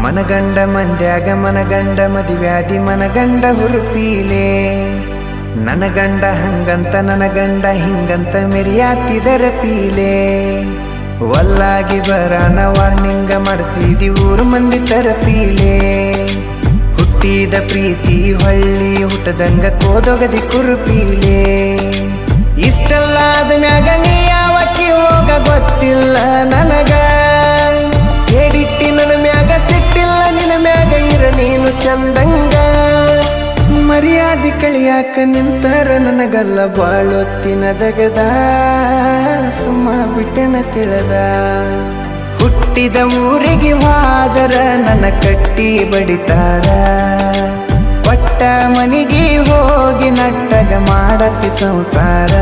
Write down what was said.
ಮನಗಂಡ ಮಂದ್ಯಾಗ ಮನಗಂಡ ಮದಿವ್ಯಾದಿ ಮನಗಂಡ ಹುರುಪೀಲೆ ನನ್ನ ಗಂಡ ಹಂಗಂತ ನನ್ನ ಗಂಡ ಹಿಂಗಂತ ಮೆರಿಯಾತಿದರ ಪೀಲೆ ವಲ್ಲಾಗಿ ಬರಾನ ವಾರ್ನಿಂಗ ಮಾಡಿಸಿದಿ ಊರು ಮಂದಿ ತರಪೀಲೆ ಹುಟ್ಟಿದ ಪ್ರೀತಿ ಹೊಳ್ಳಿ ಹುಟ್ಟದಂಗ ಕೋದೊಗದಿ ಕುರುಪೀಲೆ ಇಷ್ಟಲ್ಲಾದ ಮ್ಯಾಗ ನೀ ಯಾವಕ್ಕಿ ಹೋಗ ಗೊತ್ತಿಲ್ಲ ನನಗ ಸೇಡಿಟ್ಟಿ ನನ್ನ ಮ್ಯಾಗ ಸಿಟ್ಟಿಲ್ಲ ನಿನ್ನ ಮ್ಯಾಗ ಇರ ನೀನು ಚಂದಂಗ ಮರ್ಯಾದಿ ಕಳಿಯಾಕ ನಿಂತರ ನನಗಲ್ಲ ಬಾಳೊತ್ತಿನ ದಗದ ಸುಮ್ಮ ಬಿಟ್ಟೆನ ತಿಳಿದ ಹುಟ್ಟಿದ ಊರಿಗೆ ಹೋದರ ನನ್ನ ಕಟ್ಟಿ ಬಡಿತಾರ ಒಟ್ಟ ಮನಿಗೆ ಹೋಗಿ ನಟ್ಟಗ ಮಾಡತಿ ಸಂಸಾರ